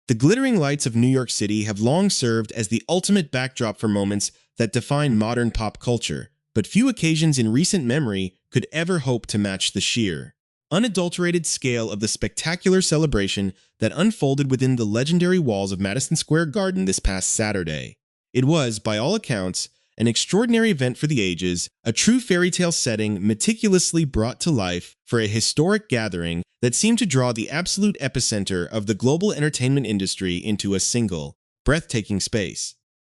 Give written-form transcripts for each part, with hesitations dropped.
The glittering lights of New York City have long served as the ultimate backdrop for moments that define modern pop culture, but few occasions in recent memory could ever hope to match the sheer, unadulterated scale of the spectacular celebration that unfolded within the legendary walls of Madison Square Garden this past Saturday. It was, by all accounts, an extraordinary event for the ages, a true fairy tale setting meticulously brought to life for a historic gathering that seemed to draw the absolute epicenter of the global entertainment industry into a single, breathtaking space.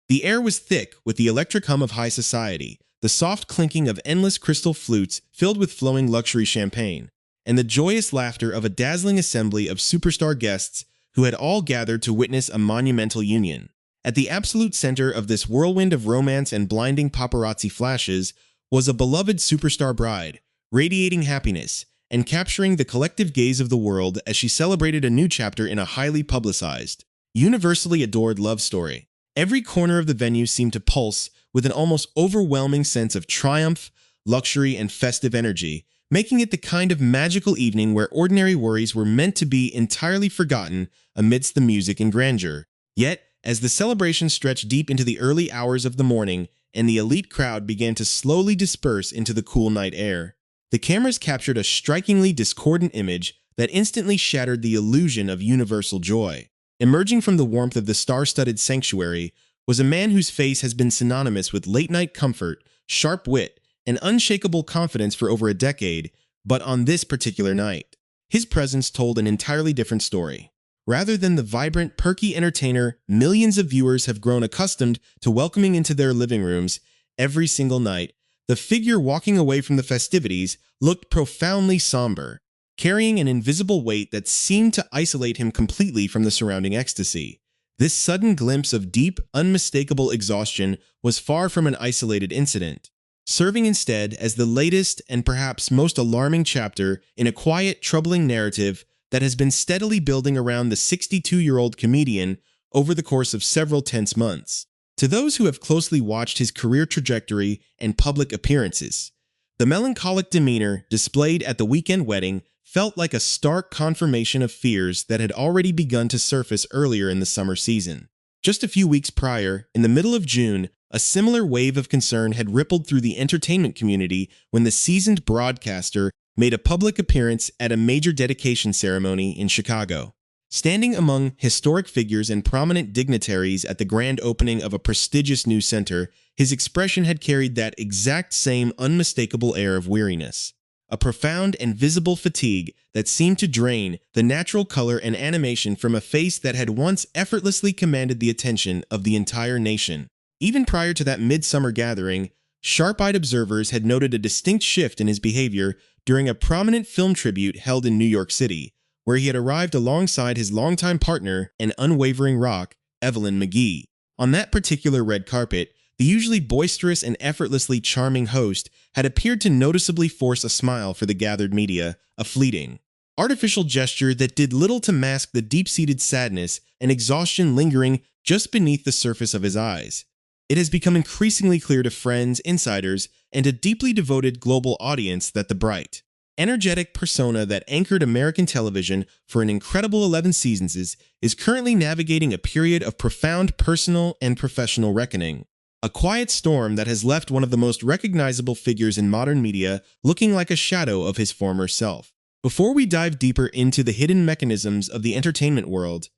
The air was thick with the electric hum of high society, the soft clinking of endless crystal flutes filled with flowing luxury champagne, and the joyous laughter of a dazzling assembly of superstar guests who had all gathered to witness a monumental union. At the absolute center of this whirlwind of romance and blinding paparazzi flashes was a beloved superstar bride, radiating happiness and capturing the collective gaze of the world as she celebrated a new chapter in a highly publicized, universally adored love story. Every corner of the venue seemed to pulse with an almost overwhelming sense of triumph, luxury, and festive energy, making it the kind of magical evening where ordinary worries were meant to be entirely forgotten amidst the music and grandeur. Yet, as the celebration stretched deep into the early hours of the morning and the elite crowd began to slowly disperse into the cool night air, the cameras captured a strikingly discordant image that instantly shattered the illusion of universal joy. Emerging from the warmth of the star-studded sanctuary was a man whose face has been synonymous with late-night comfort, sharp wit, and unshakable confidence for over a decade, but on this particular night, his presence told an entirely different story. Rather than the vibrant, perky entertainer millions of viewers have grown accustomed to welcoming into their living rooms every single night, the figure walking away from the festivities looked profoundly somber, carrying an invisible weight that seemed to isolate him completely from the surrounding ecstasy. This sudden glimpse of deep, unmistakable exhaustion was far from an isolated incident, serving instead as the latest and perhaps most alarming chapter in a quiet, troubling narrative that has been steadily building around the 62-year-old comedian over the course of several tense months. To those who have closely watched his career trajectory and public appearances, the melancholic demeanor displayed at the weekend wedding felt like a stark confirmation of fears that had already begun to surface earlier in the summer season. Just a few weeks prior, in the middle of June, a similar wave of concern had rippled through the entertainment community when the seasoned broadcaster made a public appearance at a major dedication ceremony in Chicago. Standing among historic figures and prominent dignitaries at the grand opening of a prestigious new center, his expression had carried that exact same unmistakable air of weariness, a profound and visible fatigue that seemed to drain the natural color and animation from a face that had once effortlessly commanded the attention of the entire nation. Even prior to that midsummer gathering, sharp-eyed observers had noted a distinct shift in his behavior during a prominent film tribute held in New York City, where he had arrived alongside his longtime partner and unwavering rock, Evelyn McGee. On that particular red carpet, the usually boisterous and effortlessly charming host had appeared to noticeably force a smile for the gathered media, a fleeting, artificial gesture that did little to mask the deep-seated sadness and exhaustion lingering just beneath the surface of his eyes. It has become increasingly clear to friends, insiders, and a deeply devoted global audience that the bright, energetic persona that anchored American television for an incredible 11 seasons is currently navigating a period of profound personal and professional reckoning. A quiet storm that has left one of the most recognizable figures in modern media looking like a shadow of his former self. Before we dive deeper into the hidden mechanisms of the entertainment world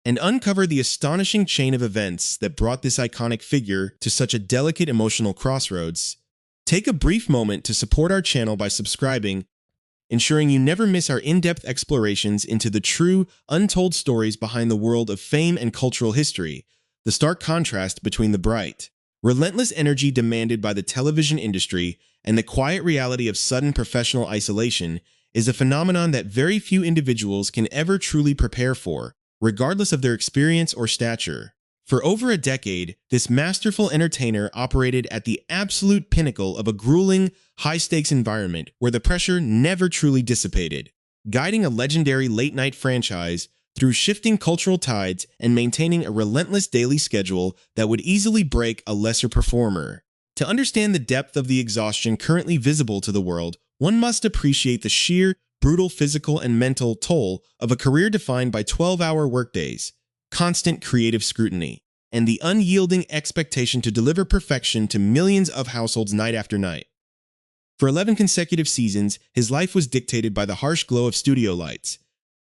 and uncover the astonishing chain of events that brought this iconic figure to such a delicate emotional crossroads, take a brief moment to support our channel by subscribing, ensuring you never miss our in-depth explorations into the true, untold stories behind the world of fame and cultural history, the stark contrast between the bright, relentless energy demanded by the television industry and the quiet reality of sudden professional isolation is a phenomenon that very few individuals can ever truly prepare for, regardless of their experience or stature. For over a decade, this masterful entertainer operated at the absolute pinnacle of a grueling, high-stakes environment where the pressure never truly dissipated, guiding a legendary late-night franchise through shifting cultural tides and maintaining a relentless daily schedule that would easily break a lesser performer. To understand the depth of the exhaustion currently visible to the world, one must appreciate the sheer, brutal physical and mental toll of a career defined by 12-hour workdays, constant creative scrutiny, and the unyielding expectation to deliver perfection to millions of households night after night. For 11 consecutive seasons, his life was dictated by the harsh glow of studio lights,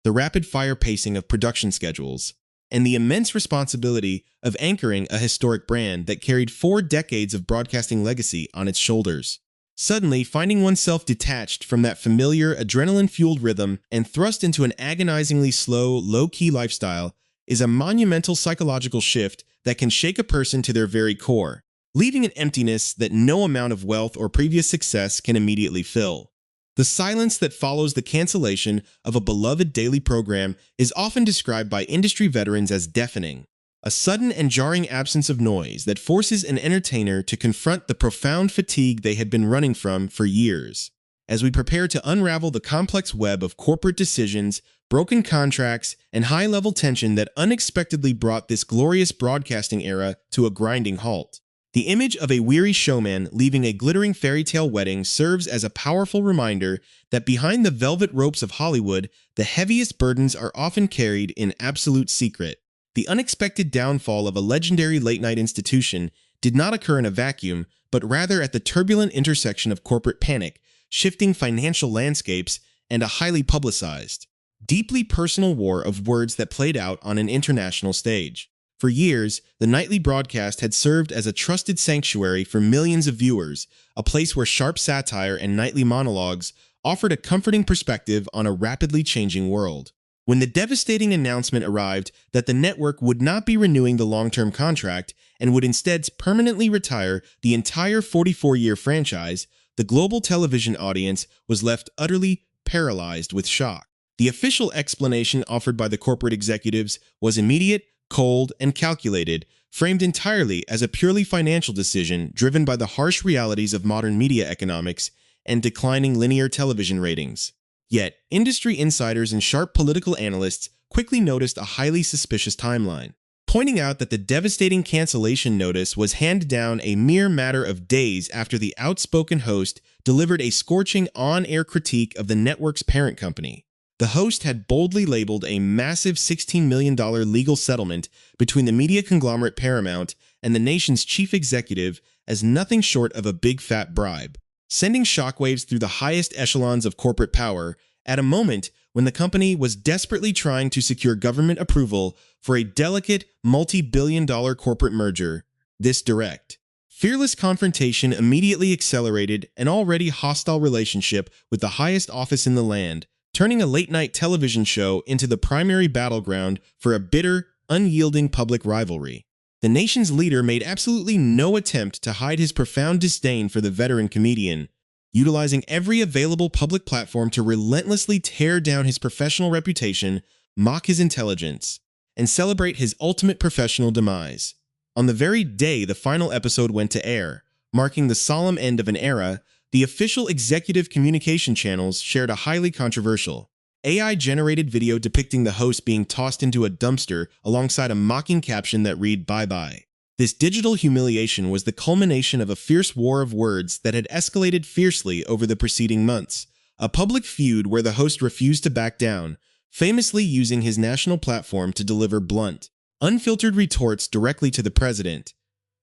the rapid-fire pacing of production schedules, and the immense responsibility of anchoring a historic brand that carried 4 decades of broadcasting legacy on its shoulders. Suddenly, finding oneself detached from that familiar, adrenaline-fueled rhythm and thrust into an agonizingly slow, low-key lifestyle is a monumental psychological shift that can shake a person to their very core, leaving an emptiness that no amount of wealth or previous success can immediately fill. The silence that follows the cancellation of a beloved daily program is often described by industry veterans as deafening, a sudden and jarring absence of noise that forces an entertainer to confront the profound fatigue they had been running from for years. As we prepare to unravel the complex web of corporate decisions, broken contracts, and high-level tension that unexpectedly brought this glorious broadcasting era to a grinding halt, the image of a weary showman leaving a glittering fairy tale wedding serves as a powerful reminder that behind the velvet ropes of Hollywood, the heaviest burdens are often carried in absolute secret. The unexpected downfall of a legendary late-night institution did not occur in a vacuum, but rather at the turbulent intersection of corporate panic, shifting financial landscapes, and a highly publicized, deeply personal war of words that played out on an international stage. For years, the nightly broadcast had served as a trusted sanctuary for millions of viewers, a place where sharp satire and nightly monologues offered a comforting perspective on a rapidly changing world. When the devastating announcement arrived that the network would not be renewing the long-term contract and would instead permanently retire the entire 44-year franchise, the global television audience was left utterly paralyzed with shock. The official explanation offered by the corporate executives was immediate, cold, and calculated, framed entirely as a purely financial decision driven by the harsh realities of modern media economics and declining linear television ratings. Yet, industry insiders and sharp political analysts quickly noticed a highly suspicious timeline, pointing out that the devastating cancellation notice was handed down a mere matter of days after the outspoken host delivered a scorching on-air critique of the network's parent company. The host had boldly labeled a massive $16 million legal settlement between the media conglomerate Paramount and the nation's chief executive as nothing short of a big fat bribe, sending shockwaves through the highest echelons of corporate power at a moment when the company was desperately trying to secure government approval for a delicate, multi-billion-dollar corporate merger. This direct, fearless confrontation immediately accelerated an already hostile relationship with the highest office in the land, turning a late-night television show into the primary battleground for a bitter, unyielding public rivalry. The nation's leader made absolutely no attempt to hide his profound disdain for the veteran comedian, utilizing every available public platform to relentlessly tear down his professional reputation, mock his intelligence, and celebrate his ultimate professional demise. On the very day the final episode went to air, marking the solemn end of an era, the official executive communication channels shared a highly controversial, AI-generated video depicting the host being tossed into a dumpster alongside a mocking caption that read, "Bye-bye." This digital humiliation was the culmination of a fierce war of words that had escalated fiercely over the preceding months, a public feud where the host refused to back down, famously using his national platform to deliver blunt, unfiltered retorts directly to the president.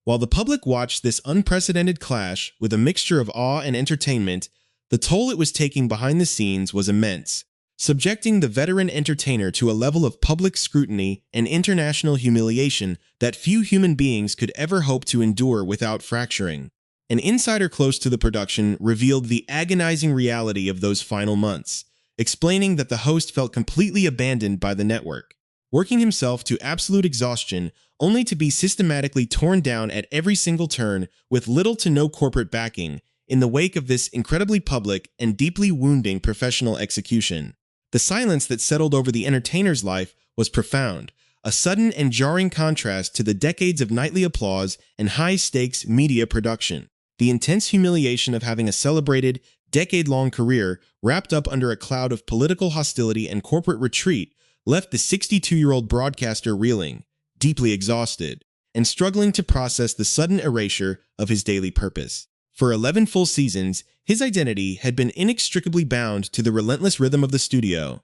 While the public watched this unprecedented clash with a mixture of awe and entertainment, the toll it was taking behind the scenes was immense, subjecting the veteran entertainer to a level of public scrutiny and international humiliation that few human beings could ever hope to endure without fracturing. An insider close to the production revealed the agonizing reality of those final months, explaining that the host felt completely abandoned by the network, working himself to absolute exhaustion only to be systematically torn down at every single turn with little to no corporate backing in the wake of this incredibly public and deeply wounding professional execution. The silence that settled over the entertainer's life was profound, a sudden and jarring contrast to the decades of nightly applause and high-stakes media production. The intense humiliation of having a celebrated, decade-long career wrapped up under a cloud of political hostility and corporate retreat left the 62-year-old broadcaster reeling, deeply exhausted, and struggling to process the sudden erasure of his daily purpose. For 11 full seasons, his identity had been inextricably bound to the relentless rhythm of the studio,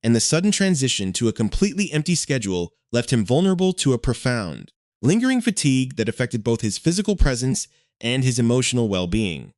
and the sudden transition to a completely empty schedule left him vulnerable to a profound, lingering fatigue that affected both his physical presence and his emotional well-being.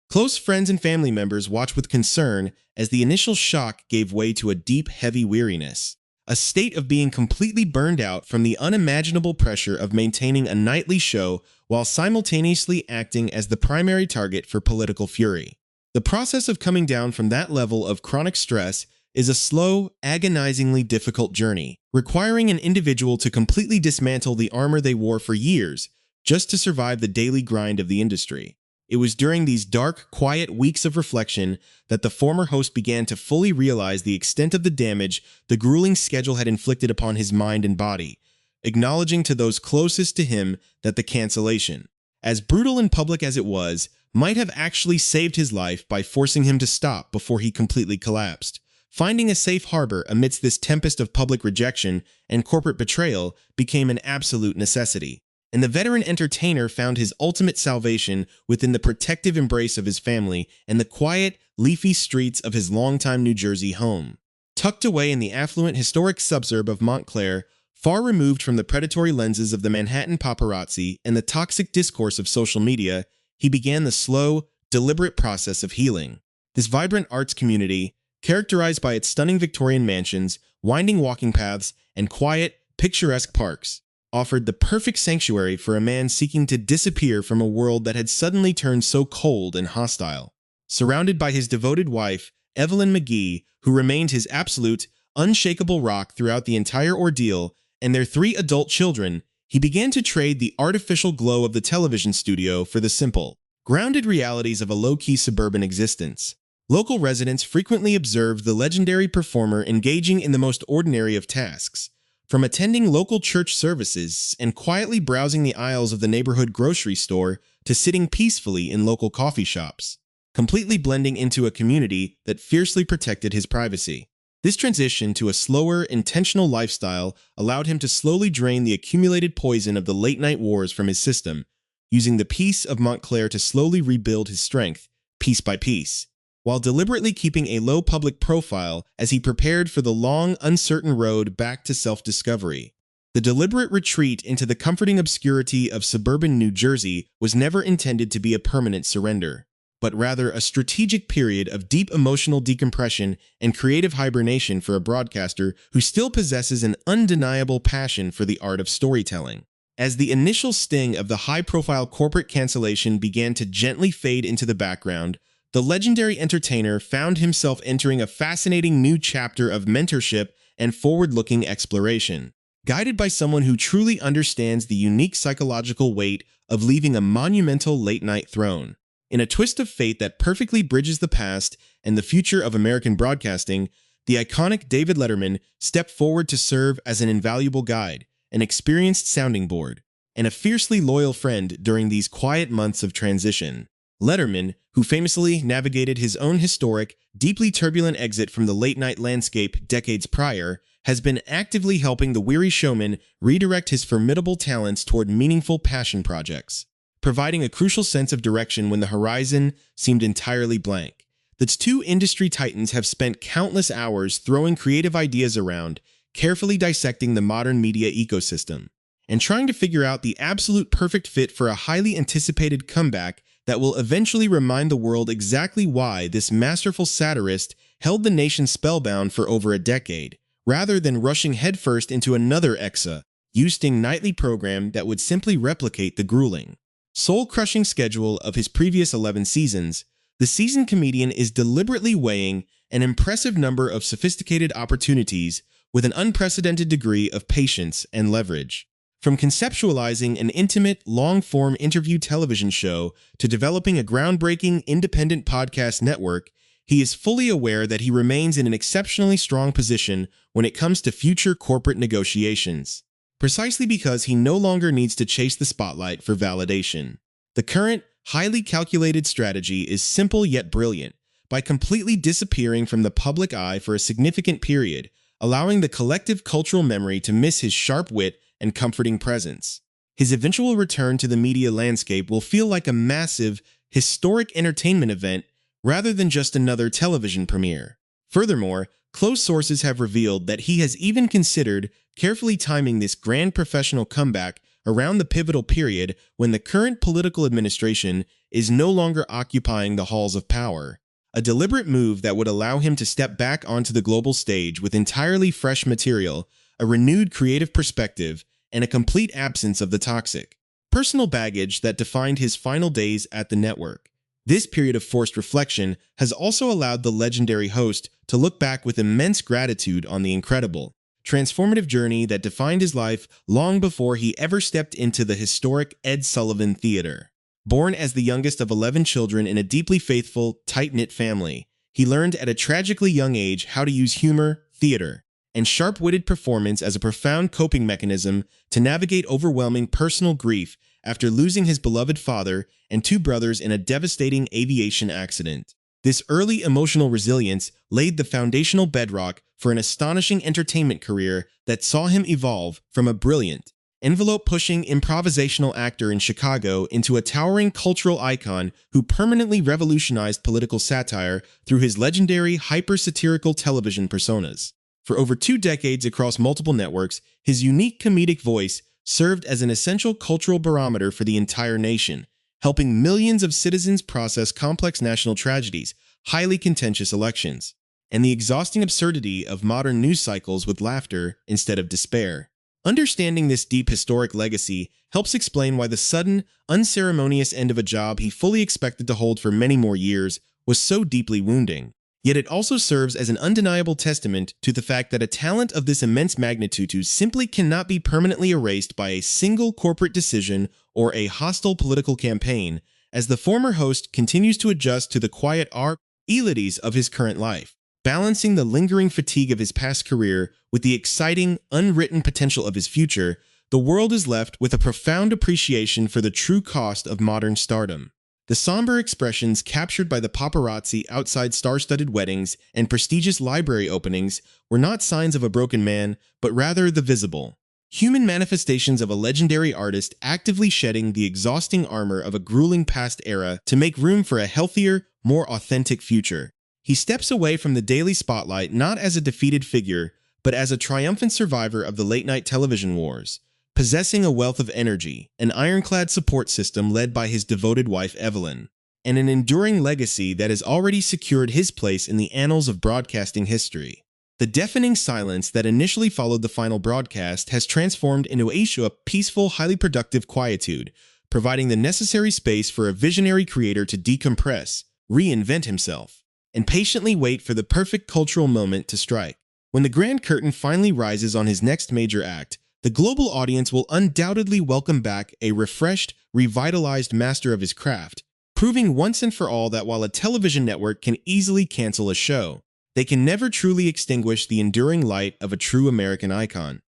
Close friends and family members watched with concern as the initial shock gave way to a deep, heavy weariness, a state of being completely burned out from the unimaginable pressure of maintaining a nightly show while simultaneously acting as the primary target for political fury. The process of coming down from that level of chronic stress is a slow, agonizingly difficult journey, requiring an individual to completely dismantle the armor they wore for years just to survive the daily grind of the industry. It was during these dark, quiet weeks of reflection that the former host began to fully realize the extent of the damage the grueling schedule had inflicted upon his mind and body, acknowledging to those closest to him that the cancellation, as brutal and public as it was, might have actually saved his life by forcing him to stop before he completely collapsed. Finding a safe harbor amidst this tempest of public rejection and corporate betrayal became an absolute necessity, and the veteran entertainer found his ultimate salvation within the protective embrace of his family and the quiet, leafy streets of his longtime New Jersey home. Tucked away in the affluent historic suburb of Montclair, far removed from the predatory lenses of the Manhattan paparazzi and the toxic discourse of social media, he began the slow, deliberate process of healing. This vibrant arts community, characterized by its stunning Victorian mansions, winding walking paths, and quiet, picturesque parks, offered the perfect sanctuary for a man seeking to disappear from a world that had suddenly turned so cold and hostile. Surrounded by his devoted wife, Evelyn McGee, who remained his absolute, unshakable rock throughout the entire ordeal, and their 3 adult children, he began to trade the artificial glow of the television studio for the simple, grounded realities of a low-key suburban existence. Local residents frequently observed the legendary performer engaging in the most ordinary of tasks, from attending local church services and quietly browsing the aisles of the neighborhood grocery store to sitting peacefully in local coffee shops, completely blending into a community that fiercely protected his privacy. This transition to a slower, intentional lifestyle allowed him to slowly drain the accumulated poison of the late-night wars from his system, using the peace of Montclair to slowly rebuild his strength, piece by piece, while deliberately keeping a low public profile as he prepared for the long, uncertain road back to self-discovery. The deliberate retreat into the comforting obscurity of suburban New Jersey was never intended to be a permanent surrender, but rather a strategic period of deep emotional decompression and creative hibernation for a broadcaster who still possesses an undeniable passion for the art of storytelling. As the initial sting of the high-profile corporate cancellation began to gently fade into the background, the legendary entertainer found himself entering a fascinating new chapter of mentorship and forward-looking exploration. Guided by someone who truly understands the unique psychological weight of leaving a monumental late-night throne. In a twist of fate that perfectly bridges the past and the future of American broadcasting, the iconic David Letterman stepped forward to serve as an invaluable guide, an experienced sounding board, and a fiercely loyal friend during these quiet months of transition. Letterman, who famously navigated his own historic, deeply turbulent exit from the late-night landscape decades prior, has been actively helping the weary showman redirect his formidable talents toward meaningful passion projects, providing a crucial sense of direction when the horizon seemed entirely blank. The 2 industry titans have spent countless hours throwing creative ideas around, carefully dissecting the modern media ecosystem, and trying to figure out the absolute perfect fit for a highly anticipated comeback that will eventually remind the world exactly why this masterful satirist held the nation spellbound for over a decade, rather than rushing headfirst into another exhausting nightly program that would simply replicate the grueling, soul-crushing schedule of his previous 11 seasons. The seasoned comedian is deliberately weighing an impressive number of sophisticated opportunities with an unprecedented degree of patience and leverage. From conceptualizing an intimate, long-form interview television show to developing a groundbreaking independent podcast network, he is fully aware that he remains in an exceptionally strong position when it comes to future corporate negotiations, precisely because he no longer needs to chase the spotlight for validation. The current, highly calculated strategy is simple yet brilliant. By completely disappearing from the public eye for a significant period, allowing the collective cultural memory to miss his sharp wit and comforting presence, his eventual return to the media landscape will feel like a massive, historic entertainment event rather than just another television premiere. Furthermore, Close sources have revealed that he has even considered carefully timing this grand professional comeback around the pivotal period when the current political administration is no longer occupying the halls of power. A deliberate move that would allow him to step back onto the global stage with entirely fresh material, a renewed creative perspective, and a complete absence of the toxic personal baggage that defined his final days at the network. This period of forced reflection has also allowed the legendary host to look back with immense gratitude on the incredible, transformative journey that defined his life long before he ever stepped into the historic Ed Sullivan Theater. Born as the youngest of 11 children in a deeply faithful, tight-knit family, he learned at a tragically young age how to use humor, theater, and sharp-witted performance as a profound coping mechanism to navigate overwhelming personal grief after losing his beloved father and two brothers in a devastating aviation accident. This early emotional resilience laid the foundational bedrock for an astonishing entertainment career that saw him evolve from a brilliant, envelope-pushing improvisational actor in Chicago into a towering cultural icon who permanently revolutionized political satire through his legendary hyper-satirical television personas. For over 2 decades across multiple networks, his unique comedic voice served as an essential cultural barometer for the entire nation, helping millions of citizens process complex national tragedies, highly contentious elections, and the exhausting absurdity of modern news cycles with laughter instead of despair. Understanding this deep historic legacy helps explain why the sudden, unceremonious end of a job he fully expected to hold for many more years was so deeply wounding. Yet it also serves as an undeniable testament to the fact that a talent of this immense magnitude simply cannot be permanently erased by a single corporate decision or a hostile political campaign, as the former host continues to adjust to the quiet realities of his current life, balancing the lingering fatigue of his past career with the exciting, unwritten potential of his future. The world is left with a profound appreciation for the true cost of modern stardom. The somber expressions captured by the paparazzi outside star-studded weddings and prestigious library openings were not signs of a broken man, but rather the visible, human manifestations of a legendary artist actively shedding the exhausting armor of a grueling past era to make room for a healthier, more authentic future. He steps away from the daily spotlight not as a defeated figure, but as a triumphant survivor of the late-night television wars, possessing a wealth of energy, an ironclad support system led by his devoted wife Evelyn, and an enduring legacy that has already secured his place in the annals of broadcasting history. The deafening silence that initially followed the final broadcast has transformed into a peaceful, highly productive quietude, providing the necessary space for a visionary creator to decompress, reinvent himself, and patiently wait for the perfect cultural moment to strike. When the grand curtain finally rises on his next major act, the global audience will undoubtedly welcome back a refreshed, revitalized master of his craft, proving once and for all that while a television network can easily cancel a show, they can never truly extinguish the enduring light of a true American icon.